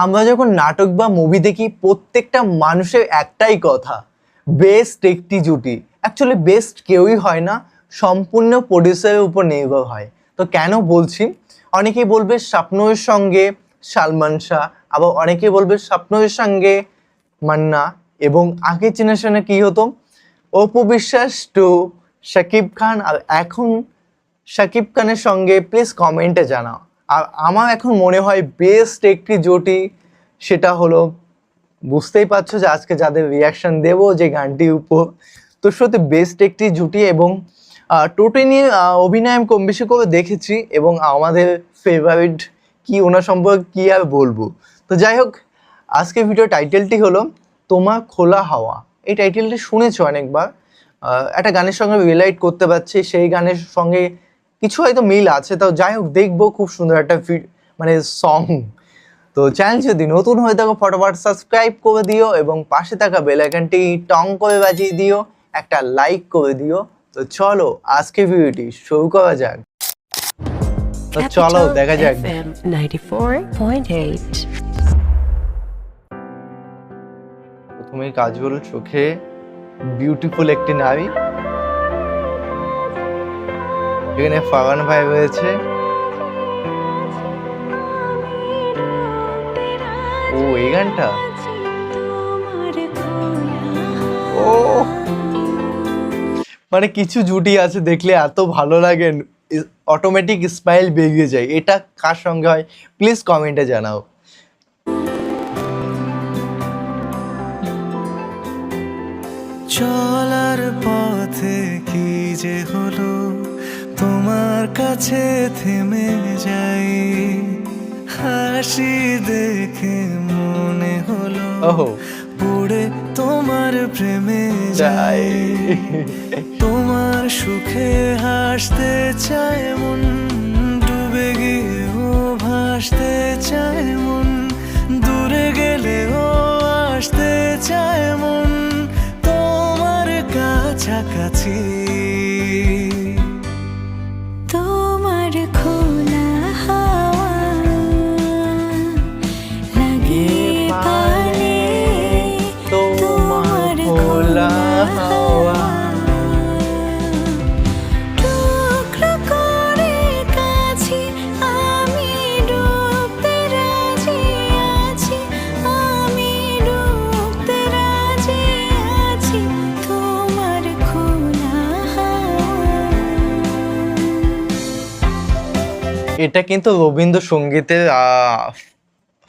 আমরা যখন নাটক বা মুভি দেখি প্রত্যেকটা মানুষের একটাই কথা, বেস্ট একটি জুটি। অ্যাকচুয়ালি বেস্ট কেউই হয় না, সম্পূর্ণ প্রডিউসারের উপর নির্ভর হয়। তো কেন বলছি, অনেকেই বলবে স্বপ্নের সঙ্গে সালমান শাহ, আবার অনেকেই বলবে স্বপ্নের সঙ্গে মান্না, এবং আগের জেনারেশনে কী হতো অপু বিশ্বাস টু শাকিব খান, আর এখন শাকিব খানের সঙ্গে প্লিজ কমেন্টে জানাও। আর আমার এখন মনে হয় বেস্ট একটি জুটি সেটা হলো, বুঝতেই পারছো যে আজকে যাদের রিয়াকশান দেবো যে গানটির উপর, তো সত্যি বেস্ট একটি জুটি। এবং টোটো নিয়ে অভিনয় আমি কম বেশি করে দেখেছি, এবং আমাদের ফেভারিট কি ওনার সম্পর্কে কী আর বলবো। তো যাই হোক, আজকে ভিডিও টাইটেলটি হলো তোমার খোলা হাওয়া। এই টাইটেলটি শুনেছো অনেকবার, একটা গানের সঙ্গে রিলেট করতে পারছি, সেই গানের সঙ্গে কিছু হয়তো মিল আছে। তাও যাই হোক, দেখবো, খুব সুন্দর একটা মানে সং। তো চ্যানেল যদি নতুন হয়ে থাকো ফটোফট সাবস্ক্রাইব করে দিও, এবং পাশে থাকা বেল আইকনটি টং করে বাজিয়ে দিও, একটা লাইক করে দিও। তো চলো আজকে ভিডিওটি শুরু করা যাক। তো চলো দেখা যাক। 94.8 প্রথমে কাজল চোখে বিউটিফুল একটি নারী, এখানে ফারহান ভাই রয়েছে। ও এই গানটা, ও মানে কিছু জুটি আছে দেখলে এত ভালো লাগে, অটোমেটিক স্মাইল বেরিয়ে যায়। এটা কার সঙ্গে হয় প্লিজ কমেন্টে জানাও। চলার পথে কি যে হলো, তোমার কাছে থেমে যাই, হাসি দেখে মনে হলো পড়ে তোমার প্রেমে যাই, তোমার সুখে হাসতে চায় মন, ডুবে গিয়েও ভাসতে চায় মন, দূরে গেলেও আসতে চায় মন তোমার কাছাকাছি। তোমার খোলা হাওয়া লাগে পালে, তোমার খোলা হাওয়া টুকরো করে কাছে আমি ডুবতে রাজি আছি, আমি ডুবতে রাজি আছি তোমার খোলা হাওয়া। এটা কিন্তু রবীন্দ্রসঙ্গীতের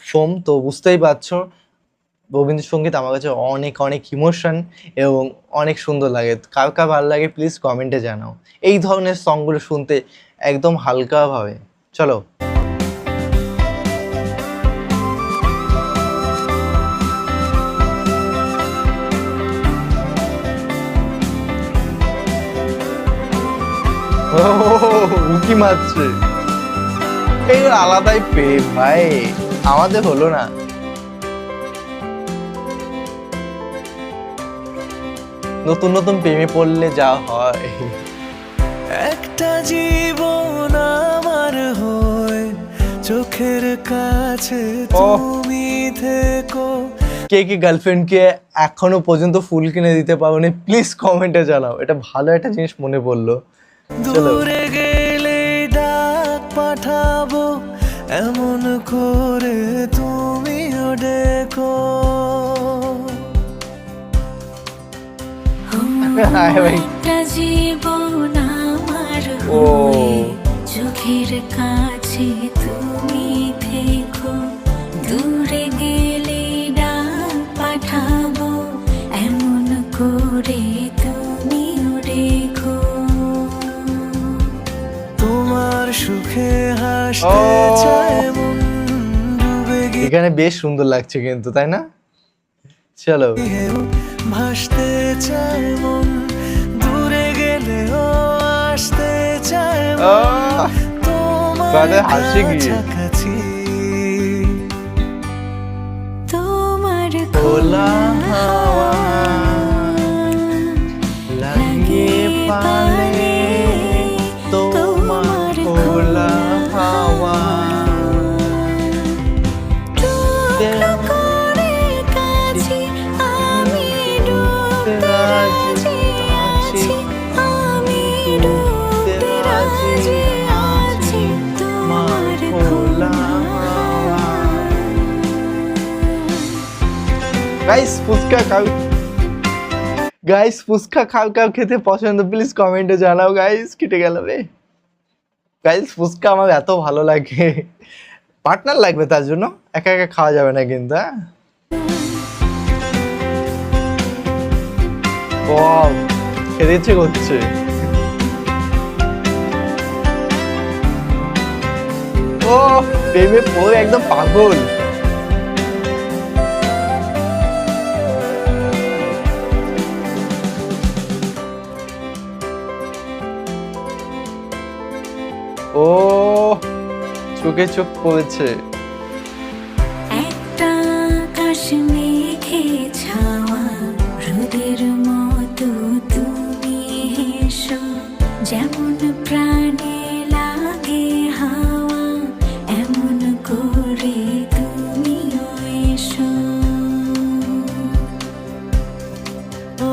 ফর্ম, তো বুঝতেই পারছো রবীন্দ্রসঙ্গীত আমার কাছে অনেক অনেক ইমোশন এবং অনেক সুন্দর লাগে। কার কার ভালো লাগে প্লিজ কমেন্টে জানাও। এই ধরনের সংগুলো শুনতে একদম হালকাভাবে। চলো উকি মারছে, এইগুলো আলাদাই প্রেম ভাই, আমাদের হলো না। নতুন নতুন প্রেমে পড়লে যা হয়। একটা জীবন আমার হয় চোখের কাছে তুমি থেকো। কে কে গার্লফ্রেন্ডকে এখনো পর্যন্ত ফুল কিনে দিতে পারোনি প্লিজ কমেন্টে জানাও। এটা ভালো একটা জিনিস মনে পড়লো। চলো দূরে গেলে ডাক পাঠাবো এমন করে তুমিও ডেকো। একটা জীবন আমার ও চোখের কাছে তুমি থেকো, দূরে গেলে ডাক পাঠাবো এমন করে তুমিও রেখো। তোমার সুখে হাসতে চায় মন, ডুবে এখানে বেশ সুন্দর লাগছে কিন্তু, তাই না? চলো গিয়েও ভাসতে চায় মন, দূরে গেলেও আসতে চায় মন তোমার হাসি গিয়ে কাছাকাছি। তোমার খোলা হাওয়া লাগে পালে, তোমার খোলা হাওয়া করে কাছে আমি ডুবতে রাজি আছি, আমি ডুবতে রাজি আছি তোমার খোলা। গাইস ফুচকা খাও, গাইস ফুচকা খাও, খাও খেতে পছন্দ প্লিজ কমেন্টে জানাও গাইস। কেটে গেল রে গাইস, ফুচকা আমার এত ভালো লাগে, পার্টনার লাগবে তার জন্য, একা একা খাওয়া যাবে না কিন্তু। হ্যাঁ ওয়াও, খেতে ইচ্ছে করছে। ও প্রেমে পড়ে একদম পাগল। ও চোখে চোখ পড়েছে। একটা আকাশ মেঘে ছাওয়া রোদের মতো তুমি হেসো, যেমন প্রাণে লাগে হাওয়া এমন করে তুমিও এসো। ও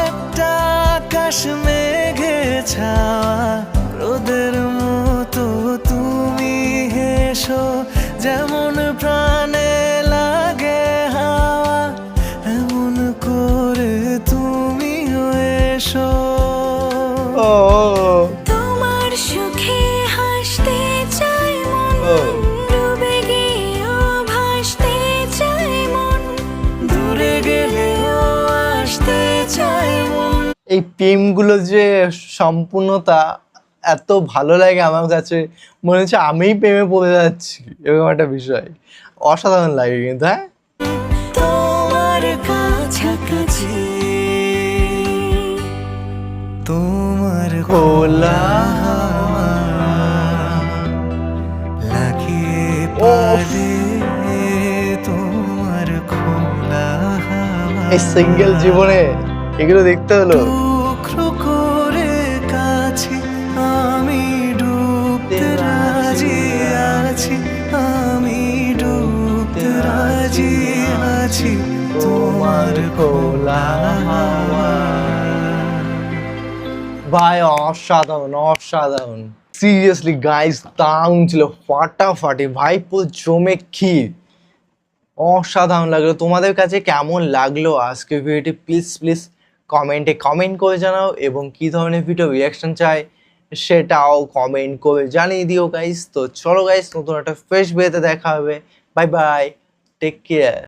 একটা আকাশ মেঘে ছাওয়া রোদের মতো তুমি হেসো, যেমন প্রাণে লাগে হাওয়া এমন করে তুমিও এসো। ও তোমার সুখে হাসতে চাই মন, ও। ডুবে গিয়েও ভাসতে চাই মন, দূরে গেলেও আসতে চাই মন। এই প্রেমগুলো যে সম্পূর্ণতা এত ভালো লাগে আমার কাছে, মনে হচ্ছে আমিই প্রেমে পড়ে যাচ্ছি, এরকম একটা বিষয় অসাধারণ লাগে কিন্তু। হ্যাঁ তোমার কাছাকাছি তোমার খোলা লাগিয়ে পারে তোমার খোলা এই সিঙ্গেল জীবনে এগুলো দেখতে হলো। টুকরো করে কাছে আমি ডুবতে রাজি আছি, আমি ডুবতে রাজি আছি তোমার খোলা হাওয়া। ভাই অসাধারণ অসাধারণ, সিরিয়াসলি গাইস দারুণ ছিল, ফাটাফাটি ভাই, পুরো জমে ক্ষীর, অসাধারণ লাগলো। তোমাদের কাছে কেমন লাগলো আজকের ভিডিওটি প্লিজ প্লিজ কমেন্টে কমেন্ট করে জানাও, এবং কী ধরনের ভিডিও রিয়াকশন চাই সেটাও কমেন্ট করে জানিয়ে দিও গাইস। তো চলো গাইস, নতুন একটা ফ্রেশ ভিডিওতে দেখা হবে, বাই বাই, টেক কেয়ার।